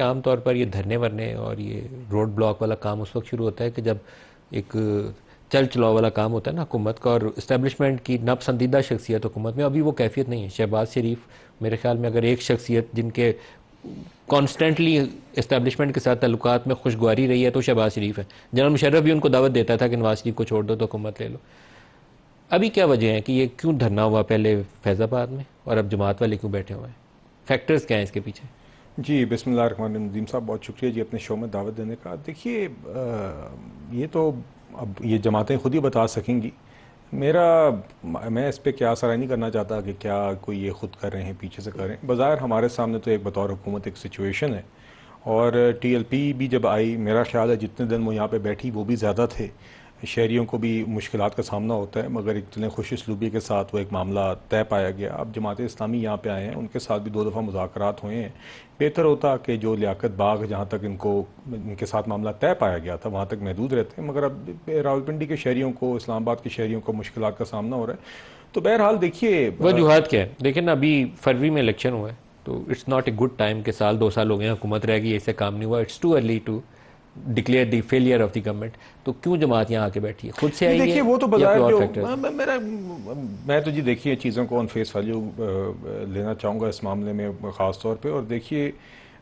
عام طور پر یہ دھرنے ورنے اور یہ روڈ بلاک والا کام اس وقت شروع ہوتا ہے کہ جب ایک چل چلاؤ والا کام ہوتا ہے نا حکومت کا، اور اسٹیبلشمنٹ کی ناپسندیدہ شخصیت حکومت میں، ابھی وہ کیفیت نہیں ہے. شہباز شریف میرے خیال میں اگر ایک شخصیت جن کے کانسٹنٹلی اسٹیبلشمنٹ کے ساتھ تعلقات میں خوشگواری رہی ہے تو شہباز شریف ہے. جنرل مشرف بھی ان کو دعوت دیتا تھا کہ نواز شریف کو چھوڑ دو تو حکومت لے لو. ابھی کیا وجہ ہے کہ یہ کیوں دھرنا ہوا پہلے فیض آباد میں اور اب جماعت والے کیوں بیٹھے ہوئے ہیں؟ فیکٹرز کیا ہیں اس کے پیچھے؟ جی بسم اللہ الرحمن الرحیم. ندیم صاحب بہت شکریہ جی اپنے شو میں دعوت دینے کا. دیکھیے یہ تو اب یہ جماعتیں خود ہی بتا سکیں گی. میں اس پہ کیا سرائے نہیں کرنا چاہتا کہ کیا کوئی یہ خود کر رہے ہیں پیچھے سے کر رہے ہیں. بظاہر ہمارے سامنے تو ایک بطور حکومت ایک سچویشن ہے، اور ٹی ایل پی بھی جب آئی میرا خیال ہے جتنے دن وہ یہاں پہ بیٹھی وہ بھی زیادہ تھے. شہریوں کو بھی مشکلات کا سامنا ہوتا ہے، مگر اتنے خوش اسلوبی کے ساتھ وہ ایک معاملہ طے پایا گیا. اب جماعت اسلامی یہاں پہ آئے ہیں، ان کے ساتھ بھی 2 دفعہ مذاکرات ہوئے ہیں. بہتر ہوتا کہ جو لیاقت باغ جہاں تک ان کے ساتھ معاملہ طے پایا گیا تھا وہاں تک محدود رہتے ہیں، مگر اب راولپنڈی کے شہریوں کو، اسلام آباد کے شہریوں کو مشکلات کا سامنا ہو رہا ہے. تو بہرحال دیکھیے وجوہات کیا ہے؟ لیکن ابھی فروری میں الیکشن ہوا ہے تو it's not a good time کہ 2 سال ہو گئے ہیں حکومت رہ گئی، ایسے کام نہیں ہوا. It's too early to declare the failure of the government. تو کیوں جماعت یہاں آ کے بیٹھی ہے؟ خود سے آئی ہے دیکھیے وہ تو یا بظاہر کوئی اور جو فیکٹر؟ میں تو جی دیکھیے چیزوں کو آن فیس ویلیو لینا چاہوں گا اس معاملے میں خاص طور پہ. اور دیکھیے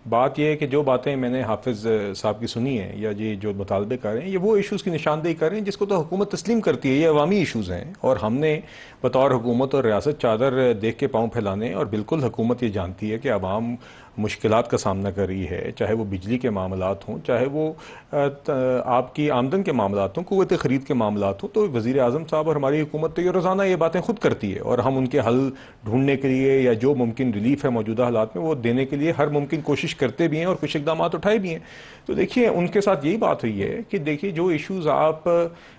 بات یہ ہے کہ جو باتیں میں نے حافظ صاحب کی سنی ہیں یا یہ جو مطالبے کر رہے ہیں یہ وہ ایشوز کی نشاندہی کر رہے ہیں جس کو تو حکومت تسلیم کرتی ہے. یہ عوامی ایشوز ہیں اور ہم نے بطور حکومت اور ریاست چادر دیکھ کے پاؤں پھیلانے، اور بالکل حکومت یہ جانتی ہے کہ عوام مشکلات کا سامنا کر رہی ہے، چاہے وہ بجلی کے معاملات ہوں، چاہے وہ آپ کی آمدن کے معاملات ہوں، قوت خرید کے معاملات ہوں. تو وزیر اعظم صاحب اور ہماری حکومت تو یہ روزانہ یہ باتیں خود کرتی ہے، اور ہم ان کے حل ڈھونڈنے کے لیے یا جو ممکن ریلیف ہے موجودہ حالات میں وہ دینے کے لیے ہر ممکن کوشش کرتے بھی ہیں اور کچھ اقدامات اٹھائے بھی ہیں. تو دیکھیے ان کے ساتھ یہی بات ہوئی ہے کہ دیکھیے جو ایشوز آپ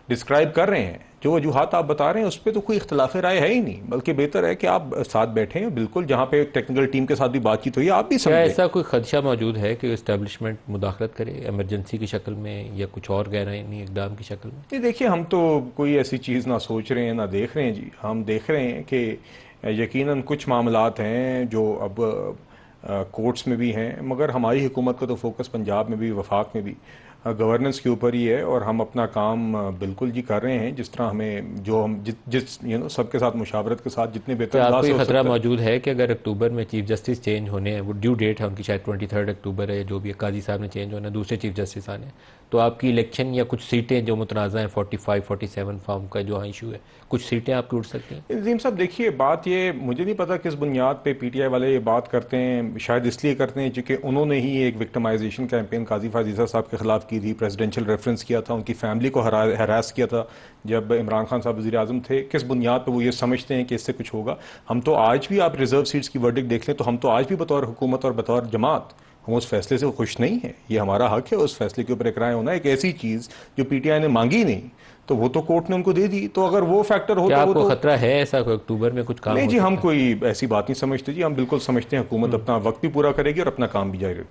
ڈسکرائب کر رہے ہیں، جو وجوہات آپ بتا رہے ہیں، اس پہ تو کوئی اختلاف رائے ہے ہی نہیں، بلکہ بہتر ہے کہ آپ ساتھ بیٹھیں. بالکل جہاں پہ ٹیکنیکل ٹیم کے ساتھ بھی بات چیت ہوئی آپ بھی کیا سمجھیں. ایسا کوئی خدشہ موجود ہے کہ اسٹیبلشمنٹ مداخلت کرے ایمرجنسی کی شکل میں یا کچھ اور غیرآئینی اقدام کی شکل میں؟ نہیں دیکھیے ہم تو کوئی ایسی چیز نہ سوچ رہے ہیں نہ دیکھ رہے ہیں جی. ہم دیکھ رہے ہیں کہ یقیناً کچھ معاملات ہیں جو اب کورٹس میں بھی ہیں، مگر ہماری حکومت کا تو فوکس پنجاب میں بھی وفاق میں بھی گورننس کے اوپر ہی ہے، اور ہم اپنا کام بالکل جی کر رہے ہیں جس طرح ہمیں جو ہم جس سب کے ساتھ مشاورت کے ساتھ جتنے بہتر کیا آپ انداز کو سے یہ ہو خطرہ سکتا ہے. موجود ہے کہ اگر اکتوبر میں چیف جسٹس چینج ہونے ہیں، وہ ڈیو ڈیٹ ہے ان کی شاید 23 اکتوبر ہے یا جو بھی قاضی صاحب نے چینج ہونا ہے، دوسرے چیف جسٹس آنے ہیں، تو آپ کی الیکشن یا کچھ سیٹیں جو متنازع ہیں 45 47 فارم کا جو ایشو ہے، کچھ سیٹیں آپ کی اٹھ سکتی ہیں؟ عظیم صاحب دیکھیے بات یہ مجھے نہیں پتا کس بنیاد پہ پی ٹی آئی والے یہ بات کرتے ہیں. شاید اس لیے کرتے ہیں چونکہ انہوں نے ہی ایک وکٹمائزیشن کیمپین قاضی فائز صاحب کے خلاف کی تھی، پریزیڈنشل ریفرنس کیا تھا، ان کی فیملی کو ہراس کیا تھا جب عمران خان صاحب وزیر اعظم تھے. کس بنیاد پہ وہ یہ سمجھتے ہیں کہ اس سے کچھ ہوگا؟ ہم تو آج بھی آپ ریزرو سیٹس کی ورڈکٹ دیکھ لیں تو ہم تو آج بھی بطور حکومت اور بطور جماعت ہم اس فیصلے سے خوش نہیں ہیں. یہ ہمارا حق ہے اس فیصلے کے اوپر ایک رائے ہونا. ایک ایسی چیز جو پی ٹی آئی نے مانگی نہیں تو وہ تو کورٹ نے ان کو دے دی. تو اگر وہ فیکٹر ہو کیا تو آپ وہ کو تو خطرہ ہے ایسا کوئی اکتوبر میں کچھ کام نہیں ہو جی سکتا ہم ہے؟ کوئی ایسی بات نہیں سمجھتے جی. ہم بالکل سمجھتے ہیں حکومت اپنا وقت بھی پورا کرے گی اور اپنا کام بھی جاری رکھے گی.